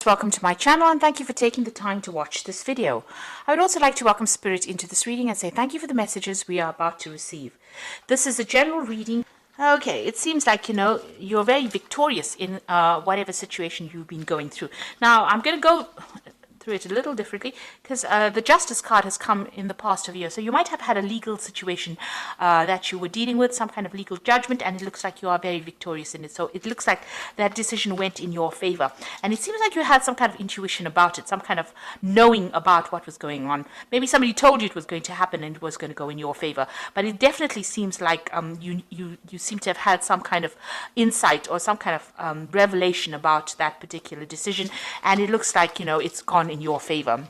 Welcome to my channel and thank you for taking the time to watch this video. I would also like to welcome Spirit into this reading and say thank you for the messages we are about to receive. This is a general reading. Okay, it seems like, you're very victorious in whatever situation you've been going through. Now, I'm going to go through it a little differently because the Justice card has come in the past of year. So you might have had a legal situation that you were dealing with, some kind of legal judgment, and it looks like you are very victorious in it. So it looks like that decision went in your favor. And it seems like you had some kind of intuition about it, some kind of knowing about what was going on. Maybe somebody told you it was going to happen and it was going to go in your favor. But it definitely seems like you seem to have had some kind of insight or some kind of revelation about that particular decision. And it looks like, it's gone in your favor.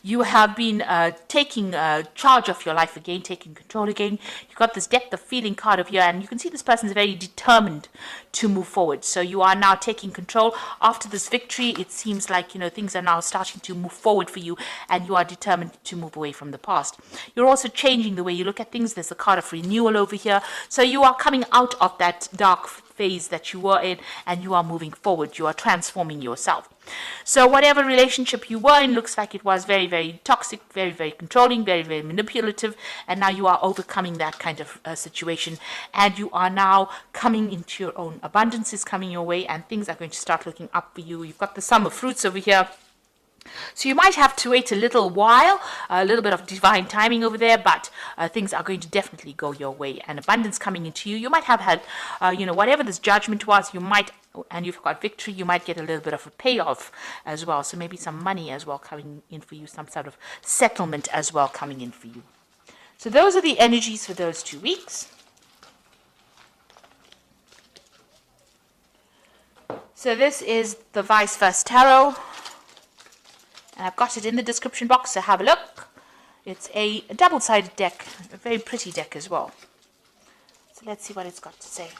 You have been taking charge of your life again, taking control again. You've got this depth of feeling card of here, and you can see this person is very determined to move forward. So you are now taking control. After this victory, it seems like, things are now starting to move forward for you, and you are determined to move away from the past. You're also changing the way you look at things. There's a card of renewal over here. So you are coming out of that dark phase that you were in, and you are moving forward. You are transforming yourself. So whatever relationship you were in looks like it was very, very toxic, very, very controlling, very, very manipulative, and now you are overcoming that kind of situation, and you are now coming into your own. Abundance is coming your way, and things are going to start looking up for you. You've got the sum of fruits over here. So you might have to wait a little while, a little bit of divine timing over there, but things are going to definitely go your way, and abundance coming into you. You might have had, whatever this judgment was, you might, and you've got victory, you might get a little bit of a payoff as well. So maybe some money as well coming in for you, some sort of settlement as well coming in for you. So those are the energies for those 2 weeks. So this is the Vice Versa Tarot. And I've got it in the description box, so have a look. It's a double-sided deck, a very pretty deck as well. So let's see what it's got to say.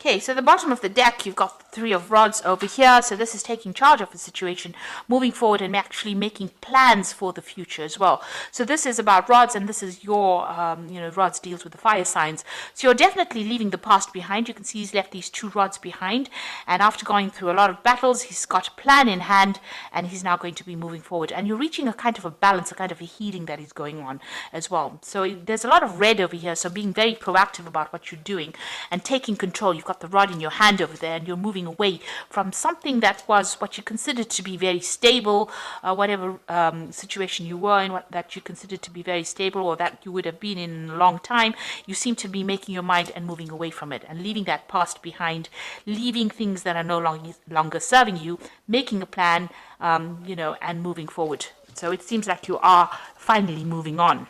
Okay, so the bottom of the deck, you've got the 3 of Rods over here. So this is taking charge of the situation, moving forward and actually making plans for the future as well. So this is about Rods, and this is your, Rods deals with the fire signs. So you're definitely leaving the past behind. You can see he's left these 2 rods behind. And after going through a lot of battles, he's got a plan in hand, and he's now going to be moving forward. And you're reaching a kind of a balance, a kind of a healing that is going on as well. So there's a lot of red over here. So being very proactive about what you're doing and taking control. You've got the rod in your hand over there, and you're moving away from something that was what you considered to be very stable, whatever situation you were in, that you considered to be very stable, or that you would have been in a long time. You seem to be making your mind and moving away from it and leaving that past behind, leaving things that are no longer serving you, making a plan, and moving forward. So it seems like you are finally moving on.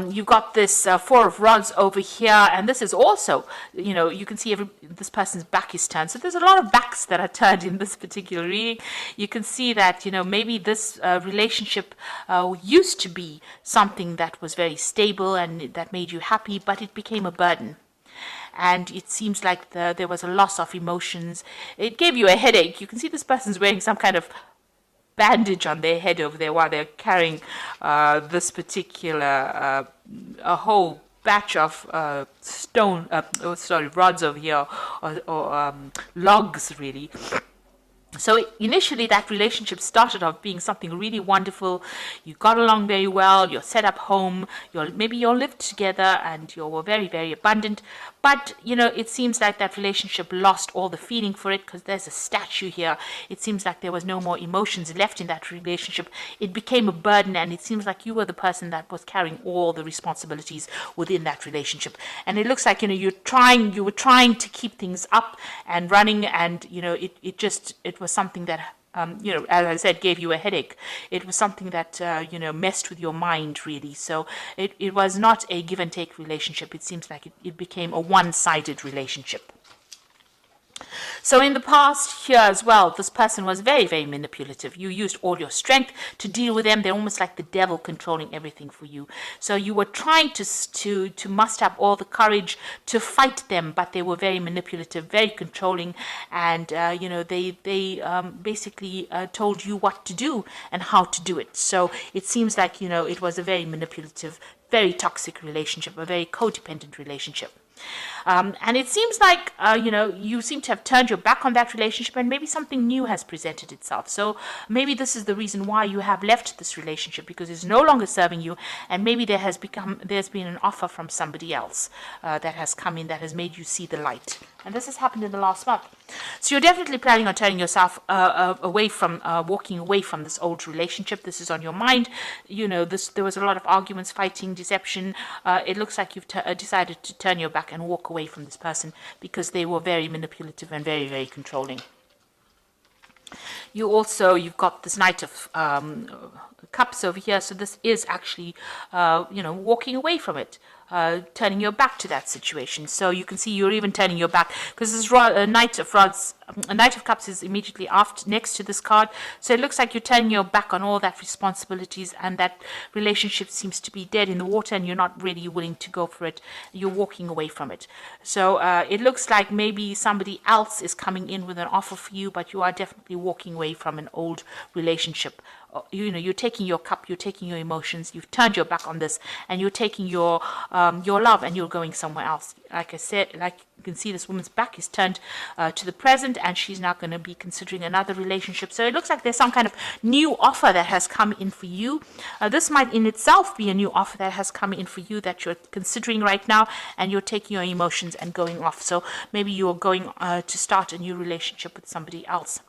You've got this 4 of Rods over here, and this is also, you can see this person's back is turned. So there's a lot of backs that are turned in this particular reading. You can see that, maybe this relationship used to be something that was very stable and that made you happy, but it became a burden. And it seems like there was a loss of emotions. It gave you a headache. You can see this person's wearing some kind of bandage on their head over there while they're carrying this particular a whole batch of rods over here, or logs really. So initially that relationship started off being something really wonderful. You got along very well, you're set up home, maybe you all lived together and you were very, very abundant. But, it seems like that relationship lost all the feeling for it, because there's a statue here. It seems like there was no more emotions left in that relationship. It became a burden, and it seems like you were the person that was carrying all the responsibilities within that relationship. And it looks like, you were trying to keep things up and running, and, it was something that as I said, gave you a headache. It was something that, messed with your mind, really. So it was not a give and take relationship. It seems like it became a one-sided relationship. So in the past here as well, this person was very, very manipulative. You used all your strength to deal with them. They're almost like the devil controlling everything for you. So you were trying to muster up all the courage to fight them, but they were very manipulative, very controlling, and they basically told you what to do and how to do it. So it seems like it was a very manipulative, very toxic relationship, a very codependent relationship. And it seems like, you seem to have turned your back on that relationship, and maybe something new has presented itself. So maybe this is the reason why you have left this relationship, because it's no longer serving you, and maybe there's been an offer from somebody else that has come in that has made you see the light. And this has happened in the last month. So you're definitely planning on turning yourself walking away from this old relationship. This is on your mind. There was a lot of arguments, fighting, deception. It looks like you've decided to turn your back and walk away from this person because they were very manipulative and very, very controlling. You've got this Knight of Cups over here. So this is actually, walking away from it. Turning your back to that situation. So you can see you're even turning your back, because this Knight of Cups is immediately next to this card. So it looks like you're turning your back on all that responsibilities, and that relationship seems to be dead in the water, and you're not really willing to go for it. You're walking away from it. So it looks like maybe somebody else is coming in with an offer for you, but you are definitely walking away from an old relationship. You're taking your cup, you're taking your emotions, you've turned your back on this, and you're taking your love, and you're going somewhere else. Like I said, like you can see, this woman's back is turned to the present, and she's now going to be considering another relationship. So it looks like there's some kind of new offer that has come in for you. This might in itself be a new offer that has come in for you that you're considering right now, and you're taking your emotions and going off. So maybe you're going to start a new relationship with somebody else.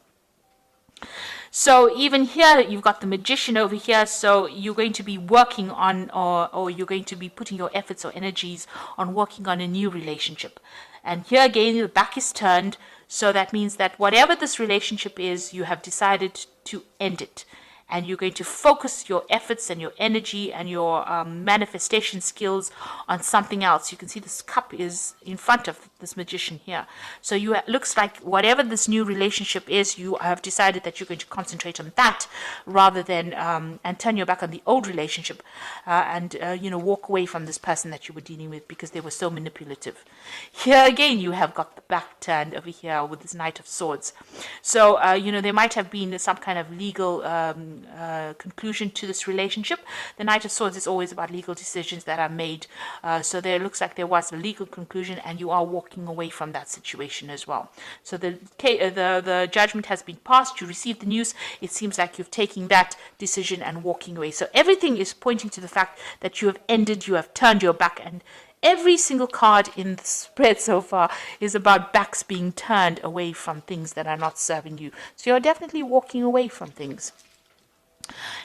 So even here, you've got the Magician over here. So you're going to be working on, or you're going to be putting your efforts or energies on working on a new relationship. And here again, the back is turned. So that means that whatever this relationship is, you have decided to end it. And you're going to focus your efforts and your energy and your manifestation skills on something else. You can see this cup is in front of this Magician here. So it looks like whatever this new relationship is, you have decided that you're going to concentrate on that rather than and turn your back on the old relationship and walk away from this person that you were dealing with because they were so manipulative. Here again, you have got the back turned over here with this Knight of Swords. So there might have been some kind of legal conclusion to this relationship. The Knight of Swords is always about legal decisions that are made. So there looks like there was a legal conclusion, and you are walking away from that situation as well. So the judgment has been passed. You received the news. It seems like you've taken that decision and walking away. So everything is pointing to the fact that you have ended, you have turned your back, and every single card in the spread so far is about backs being turned away from things that are not serving you. So you're definitely walking away from things.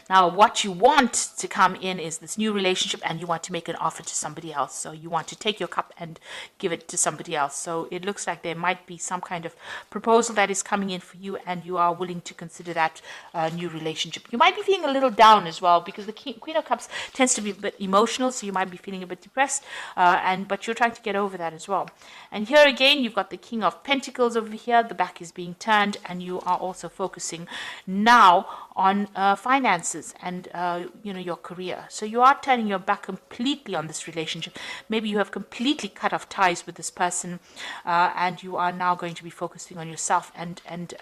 Now, what you want to come in is this new relationship, and you want to make an offer to somebody else. So you want to take your cup and give it to somebody else. So it looks like there might be some kind of proposal that is coming in for you, and you are willing to consider that new relationship. You might be feeling a little down as well, because the Queen of Cups tends to be a bit emotional, so you might be feeling a bit depressed, but you're trying to get over that as well. And here again, you've got the King of Pentacles over here. The back is being turned, and you are also focusing now on finances and your career. So you are turning your back completely on this relationship. Maybe you have completely cut off ties with this person, and you are now going to be focusing on yourself and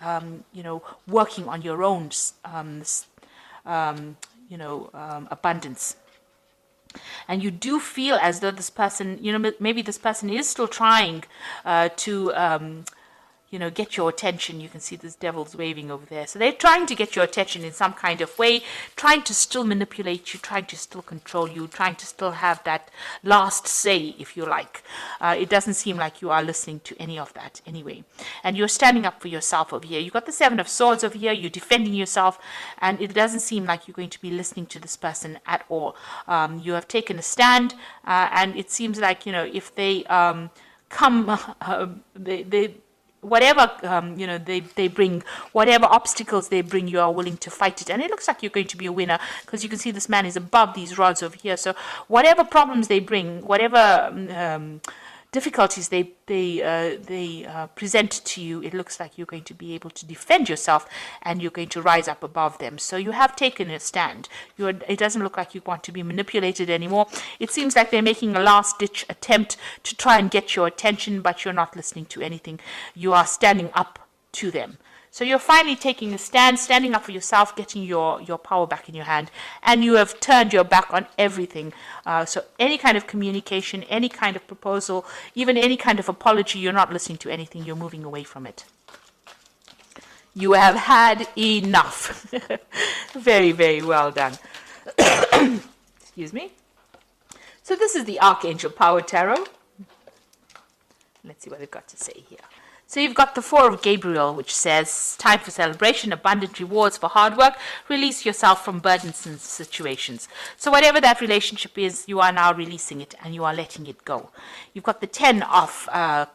working on your own abundance. And you do feel as though this person, maybe this person is still trying to get your attention. You can see this devil's waving over there. So they're trying to get your attention in some kind of way, trying to still manipulate you, trying to still control you, trying to still have that last say, if you like. It doesn't seem like you are listening to any of that anyway. And you're standing up for yourself over here. You've got the Seven of Swords over here. You're defending yourself, and it doesn't seem like you're going to be listening to this person at all. You have taken a stand, and it seems like, if they whatever they bring, whatever obstacles they bring, you are willing to fight it. And it looks like you're going to be a winner, because you can see this man is above these rods over here. So whatever problems they bring, whatever difficulties they present to you, it looks like you're going to be able to defend yourself and you're going to rise up above them. So you have taken a stand. It doesn't look like you want to be manipulated anymore. It seems like they're making a last-ditch attempt to try and get your attention, but you're not listening to anything. You are standing up to them. So you're finally taking a stand, standing up for yourself, getting your power back in your hand, and you have turned your back on everything. So any kind of communication, any kind of proposal, even any kind of apology, you're not listening to anything, you're moving away from it. You have had enough. Very, very well done. Excuse me. So this is the Archangel Power Tarot. Let's see what they've got to say here. So you've got the Four of Gabriel, which says, time for celebration, abundant rewards for hard work, release yourself from burdensome situations. So whatever that relationship is, you are now releasing it and you are letting it go. You've got the 10 of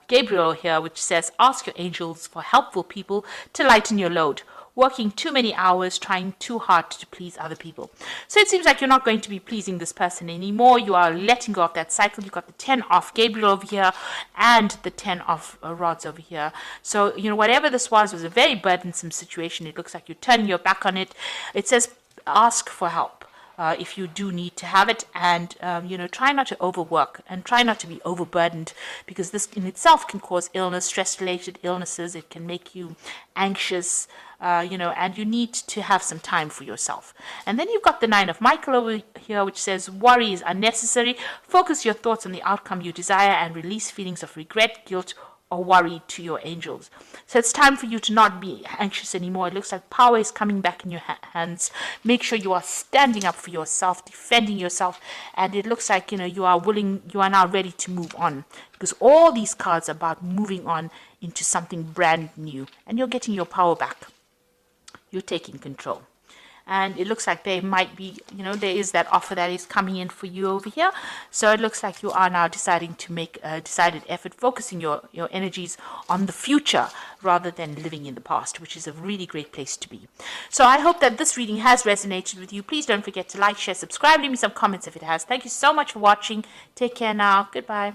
Gabriel here, which says, ask your angels for helpful people to lighten your load. Working too many hours, trying too hard to please other people. So it seems like you're not going to be pleasing this person anymore. You are letting go of that cycle. You've got the 10 of Gabriel over here and the 10 of rods over here. So, you know, whatever this was a very burdensome situation. It looks like you're turning your back on it. It says, ask for help. If you do need to have it, and you know, try not to overwork and try not to be overburdened, because this in itself can cause illness, stress-related illnesses. It can make you anxious, you know, and you need to have some time for yourself. And then you've got the 9 of Michael over here, which says worry is unnecessary. Focus your thoughts on the outcome you desire and release feelings of regret, guilt, or worry to your angels. So it's time for you to not be anxious anymore. It looks like power is coming back in your hands. Make sure you are standing up for yourself, defending yourself, and it looks like, you know, you are now ready to move on, because all these cards are about moving on into something brand new, and you're getting your power back. You're taking control. And it looks like there might be, you know, there is that offer that is coming in for you over here. So it looks like you are now deciding to make a decided effort, focusing your energies on the future rather than living in the past, which is a really great place to be. So I hope that this reading has resonated with you. Please don't forget to like, share, subscribe, leave me some comments if it has. Thank you so much for watching. Take care now. Goodbye.